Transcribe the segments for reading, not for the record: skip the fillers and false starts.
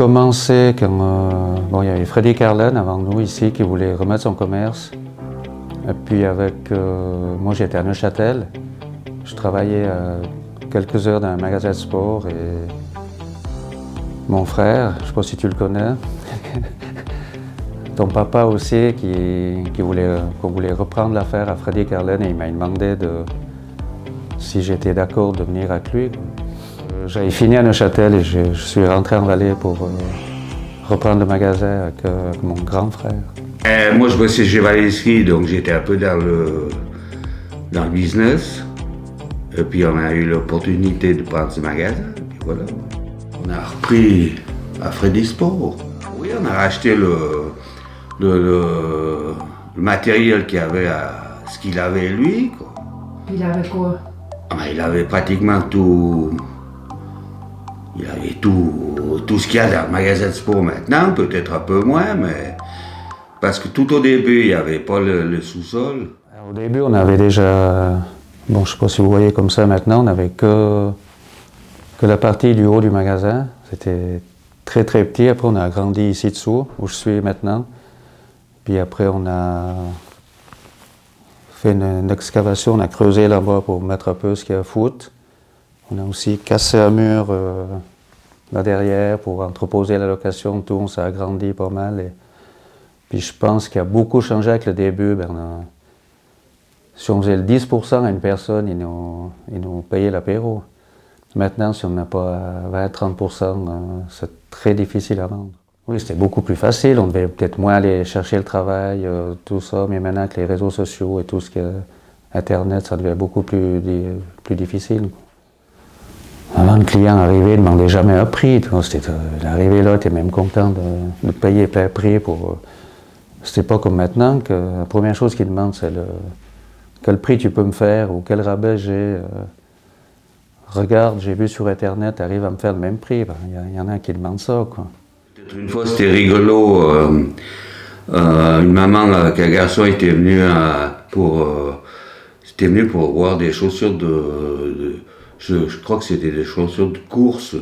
commencé quand bon, il y avait Freddy Carlen avant nous ici qui voulait remettre son commerce. Et puis avec moi j'étais à Neuchâtel. Je travaillais quelques heures dans un magasin de sport et mon frère, je ne sais pas si tu le connais, ton papa aussi qu'on voulait reprendre l'affaire à Freddy Carlen et il m'a demandé si j'étais d'accord de venir avec lui. J'avais fini à Neuchâtel et je suis rentré en Valais pour reprendre le magasin avec mon grand frère. Moi je bossais chez Valaiski, donc j'étais un peu dans le business. Et puis on a eu l'opportunité de prendre ce magasin, et puis voilà. On a repris à Freddy Sport. Oui, on a racheté le matériel qu'il avait ce qu'il avait lui, quoi. Il avait quoi? Il avait pratiquement tout. Il avait tout ce qu'il y a dans le magasin de sport maintenant, peut-être un peu moins, mais parce que tout au début, il n'y avait pas le sous-sol. Au début, on avait déjà, bon, je ne sais pas si vous voyez comme ça maintenant, on n'avait que la partie du haut du magasin. C'était très très petit. Après, on a agrandi ici dessous, où je suis maintenant. Puis après, on a fait une excavation, on a creusé là-bas pour mettre un peu ce qu'il y a à foot. On a aussi cassé un mur là derrière pour entreposer la location, tout, on s'est agrandi pas mal. Et puis je pense qu'il y a beaucoup changé avec le début. Si on faisait le 10% à une personne, ils nous payaient l'apéro. Maintenant, si on n'a pas 20-30%, c'est très difficile à vendre. Oui, c'était beaucoup plus facile, on devait peut-être moins aller chercher le travail, tout ça, mais maintenant avec les réseaux sociaux et tout ce qui est Internet, ça devient beaucoup plus difficile. Avant, le client arrivait, il ne demandait jamais un prix. Il arrivait là, il était même content de payer plein prix. C'était pas comme maintenant, que la première chose qu'il demande, c'est quel prix tu peux me faire ou quel rabais j'ai. Regarde, j'ai vu sur Internet, arrive à me faire le même prix. Il y en a qui demandent ça, quoi. Une fois, c'était rigolo. Une maman avec un garçon était venue pour voir des chaussures je crois que c'était des chaussures de course,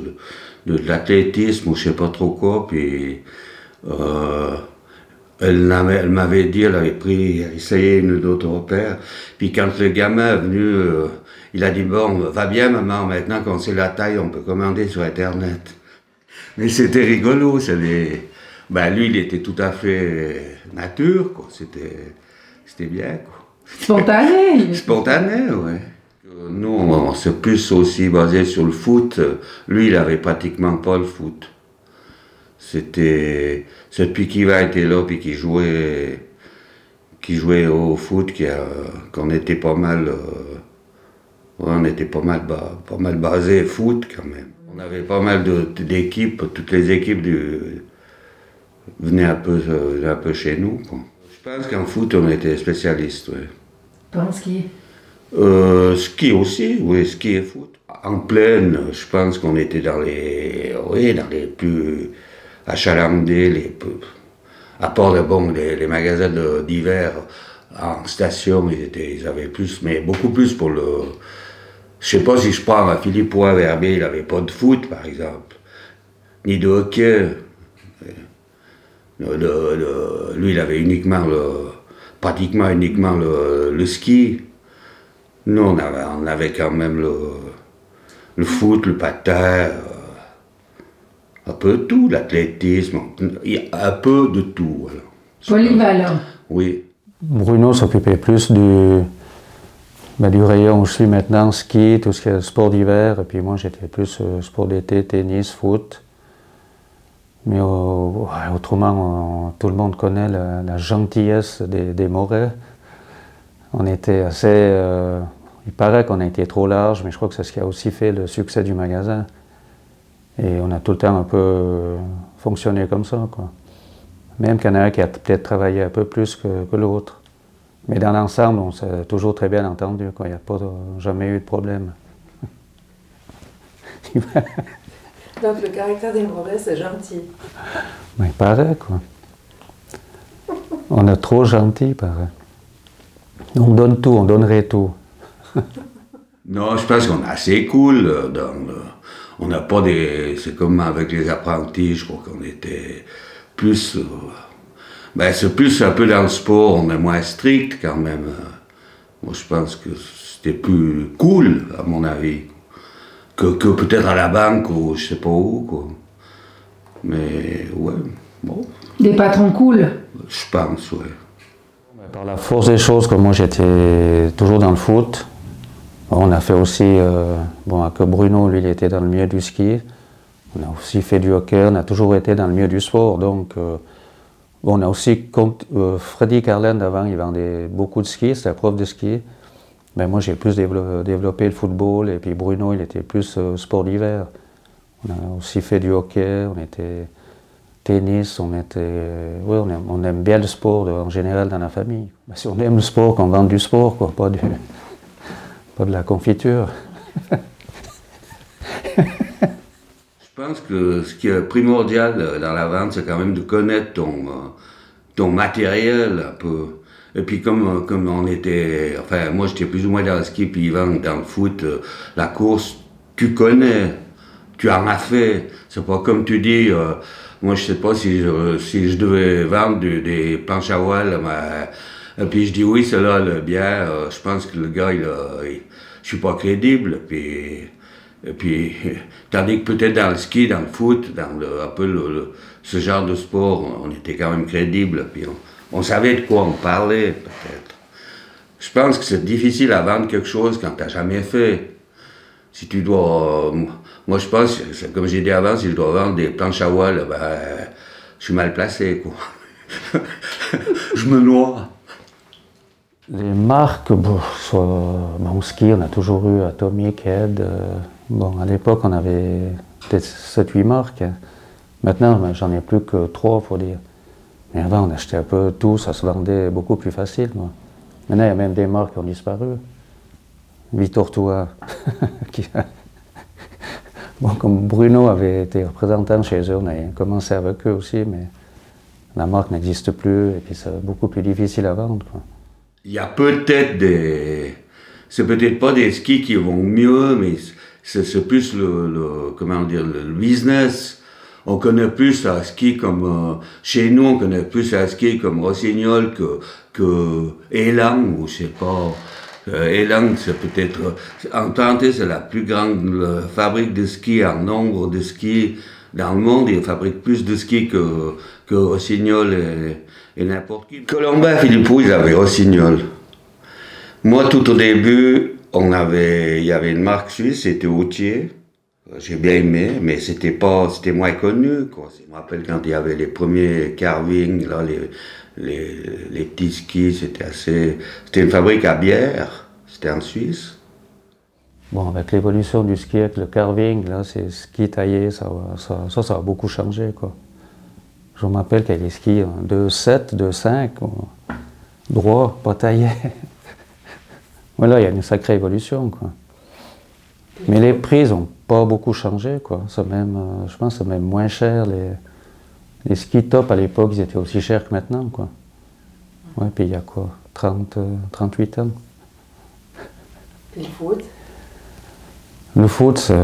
de l'athlétisme ou je sais pas trop quoi. Puis elle m'avait dit, elle avait essayé une autre paire. Puis quand le gamin est venu, il a dit bon, va bien maman, maintenant qu'on sait la taille, on peut commander sur Internet. Mais c'était rigolo, lui il était tout à fait nature, quoi. C'était bien, quoi. Spontané. Spontané, ouais. Nous, on s'est plus aussi basé sur le foot. Lui, il avait pratiquement pas le foot. C'est depuis qu'Iva était là, puis qu'il jouait au foot, qu'on était pas mal, on était pas mal basé foot quand même. On avait pas mal d'équipes, toutes les équipes venaient un peu chez nous, quoi. Je pense qu'en foot, on était spécialistes, ouais. Pas en ski? Ski aussi, oui, ski et foot. En plaine, je pense qu'on était dans les plus achalandés, à part les magasins d'hiver en station, ils avaient plus, mais beaucoup plus pour le. Je sais pas si je prends à Philippe Poix-Verbier, il n'avait pas de foot, par exemple, ni de hockey. Lui, il avait pratiquement uniquement le ski. Nous, on avait quand même le foot, le patin, un peu de tout, l'athlétisme, un peu de tout. Voilà. Polyvalent. Oui. Bruno s'occupait plus du rayon où je suis maintenant, ski, tout ce qui est sport d'hiver, et puis moi j'étais plus sport d'été, tennis, foot. Mais autrement, tout le monde connaît la gentillesse des Morais. On était assez. Il paraît qu'on a été trop large, mais je crois que c'est ce qui a aussi fait le succès du magasin. Et on a tout le temps un peu fonctionné comme ça, quoi. Même qu'il y en a un qui a peut-être travaillé un peu plus que l'autre. Mais dans l'ensemble, on s'est toujours très bien entendu, quoi. Il n'y a jamais eu de problème. Donc le caractère des Morais, c'est gentil. Mais il paraît, quoi. On est trop gentil, il paraît. On donne tout, on donnerait tout. Non, je pense qu'on est assez cool. On n'a pas des... C'est comme avec les apprentis, je crois qu'on était plus... ben, c'est plus un peu dans le sport, on est moins strict quand même. Moi, je pense que c'était plus cool, à mon avis, que peut-être à la banque ou je sais pas où, quoi. Mais, ouais, bon. Des patrons cool. Je pense, ouais. Par la force des choses, comme moi j'étais toujours dans le foot, on a fait aussi, bon, que Bruno, lui, il était dans le milieu du ski. On a aussi fait du hockey, on a toujours été dans le milieu du sport. Donc, bon, on a aussi, Freddy Carlen, avant, il vendait beaucoup de ski, c'était prof de ski. Mais moi, j'ai plus développé le football, et puis Bruno, il était plus sport d'hiver. On a aussi fait du hockey, on était tennis, on était... Oui, on aime bien le sport en général dans la famille. Ben, si on aime le sport, qu'on vende du sport, quoi, pas de la confiture. Je pense que ce qui est primordial dans la vente, c'est quand même de connaître ton matériel un peu. Et puis comme on était, enfin moi j'étais plus ou moins dans le ski, puis Yvan dans le foot, la course, tu connais, tu en as fait. C'est pas comme tu dis, moi je sais pas si je devais vendre des planches à voile, et puis je dis oui, celle-là, bien, je pense que le gars, je suis pas crédible, et puis, tandis que peut-être dans le ski, dans le foot, dans un peu ce genre de sport, on était quand même crédible, puis on savait de quoi on parlait, peut-être. Je pense que c'est difficile à vendre quelque chose quand tu n'as jamais fait. Si tu dois... moi, je pense, comme j'ai dit avant, si je dois vendre des planches à voile, ben, je suis mal placé, quoi. Je me noie. Les marques, bon, au ski, on a toujours eu Atomic, Head. Bon, à l'époque, on avait peut-être 7-8 marques. Maintenant, ben, j'en ai plus que 3, faut dire. Mais avant, on achetait un peu tout, ça se vendait beaucoup plus facile. Moi. Maintenant, il y a même des marques qui ont disparu. Vitortua, bon, comme Bruno avait été représentant chez eux, on a commencé avec eux aussi, mais la marque n'existe plus et puis c'est beaucoup plus difficile à vendre. Quoi. Il y a peut-être des... C'est peut-être pas des skis qui vont mieux, mais c'est plus comment dire, le business. On connaît plus un ski comme... chez nous, on connaît plus un ski comme Rossignol que Elan, ou je sais pas. Elan, c'est peut-être... En tant c'est la plus grande fabrique de ski en nombre de skis dans le monde. Il fabrique plus de skis que Rossignol et n'importe qui. Colombin et Philippot, ils avaient Rossignol. Moi, tout au début, il y avait une marque suisse, c'était Autier. J'ai bien aimé, mais c'était moins connu, quoi. Je me rappelle quand il y avait les premiers carvings, là, les petits skis, c'était une fabrique à bière, c'était en Suisse. Bon, avec l'évolution du ski, avec le carving, là, c'est ski taillé, ça a beaucoup changé, quoi. Je me rappelle qu'il y a des skis 2,7, 2,5, droit, pas taillé. Voilà, il y a une sacrée évolution, quoi. Mais les prix n'ont pas beaucoup changé, quoi. Même, je pense que c'est même moins cher. Les skis top à l'époque, ils étaient aussi chers que maintenant, quoi. Ouais, puis il y a quoi, 38 ans. Et le foot? Le foot, ça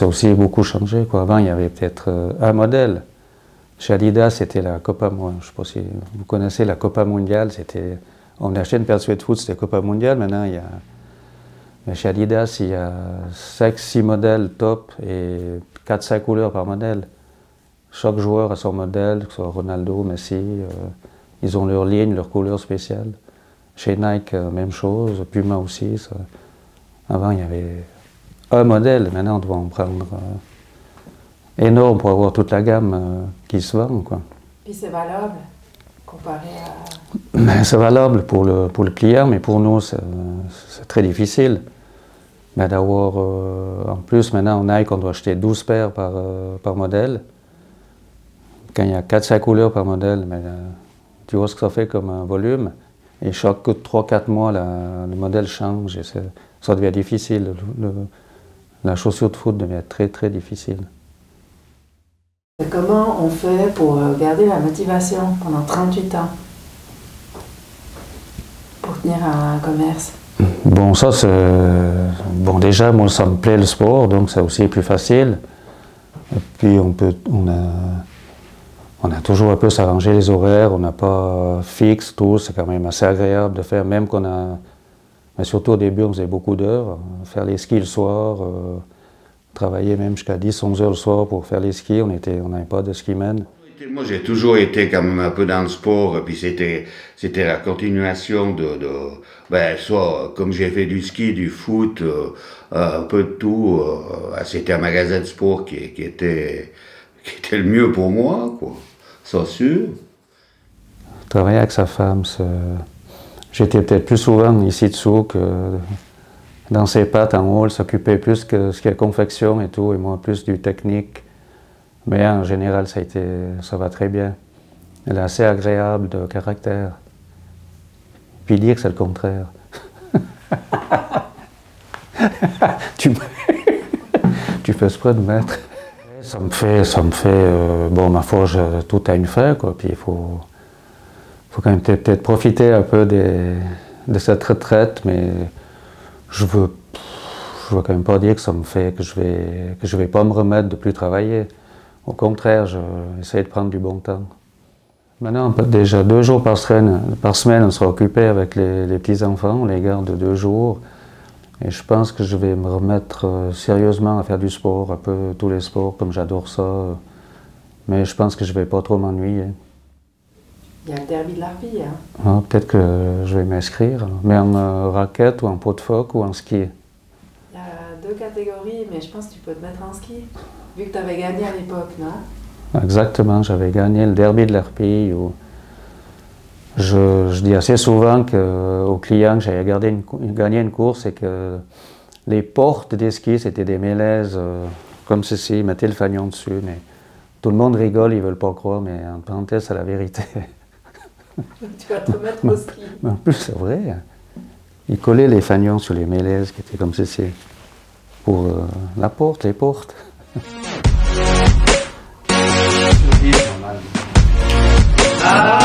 a aussi beaucoup changé, quoi. Avant, il y avait peut-être un modèle. Chez Adidas, c'était la Copa, je sais pas si vous connaissez la Copa Mondiale. On achetait une paire de sweats de foot, c'était Copa Mondiale. Maintenant, mais chez Adidas, il y a 5-6 modèles top et 4-5 couleurs par modèle. Chaque joueur a son modèle, que ce soit Ronaldo, Messi, ils ont leur ligne, leur couleur spéciale. Chez Nike, même chose, Puma aussi. Ça. Avant, il y avait un modèle, maintenant on doit en prendre énorme pour avoir toute la gamme qui se vend, quoi. Puis c'est valable, comparé à... Ben, c'est valable pour le client, mais pour nous, c'est très difficile. Ben, d'avoir, en plus, maintenant, on Nike, on doit acheter 12 paires par modèle. Quand il y a 4-5 couleurs par modèle, ben, tu vois ce que ça fait comme un volume. Et chaque 3-4 mois, le modèle change et ça devient difficile. La chaussure de foot devient très, très difficile. Comment on fait pour garder la motivation pendant 38 ans pour tenir un commerce? Bon, ça, c'est... Bon, déjà, moi, ça me plaît le sport, donc c'est aussi plus facile. Et puis, on a toujours un peu s'arranger les horaires, on n'a pas fixe, tout, c'est quand même assez agréable de faire, même qu'on a... Mais surtout au début, on faisait beaucoup d'heures, faire les skis le soir, travailler même jusqu'à 10-11 heures le soir pour faire les skis, on n'avait pas de skiman. Moi, j'ai toujours été quand même un peu dans le sport, puis c'était la continuation ben, soit comme j'ai fait du ski, du foot, un peu de tout, c'était un magasin de sport qui était le mieux pour moi, quoi, ça sûr. Travailler avec sa femme, j'étais peut-être plus souvent ici dessous que dans ses pattes en haut, elle s'occupait plus que ce qui est confection et tout, et moi plus du technique. Mais en général, ça va très bien. Elle est assez agréable de caractère. Puis dire que c'est le contraire. tu fais exprès de mettre. Ça me fait bon, ma foi, tout a une fin, quoi. Puis il faut quand même peut-être profiter un peu de cette retraite, mais je veux quand même pas dire que ça me fait que je vais pas me remettre de plus travailler. Au contraire, j'essaie de prendre du bon temps. Maintenant, déjà 2 jours par semaine, on sera occupé avec les petits-enfants, on les garde 2 jours. Et je pense que je vais me remettre sérieusement à faire du sport, un peu tous les sports, comme j'adore ça. Mais je pense que je ne vais pas trop m'ennuyer. Il y a le derby de l'Arpille, hein? Ah, peut-être que je vais m'inscrire, mais en raquette ou en pot de phoque ou en ski. Il y a 2 catégories, mais je pense que tu peux te mettre en ski, vu que tu avais gagné à l'époque, non? Exactement, j'avais gagné le derby de l'Arpille. Je dis assez souvent aux clients que j'avais gagné une course et que les portes des skis, c'était des mélèzes comme ceci, ils mettaient le fanion dessus. Mais tout le monde rigole, ils ne veulent pas croire, mais en parenthèse, c'est la vérité. Tu vas te remettre au ski. Mais en plus, c'est vrai. Ils collaient les fanions sur les mélèzes qui étaient comme ceci, pour la porte, les portes. Ah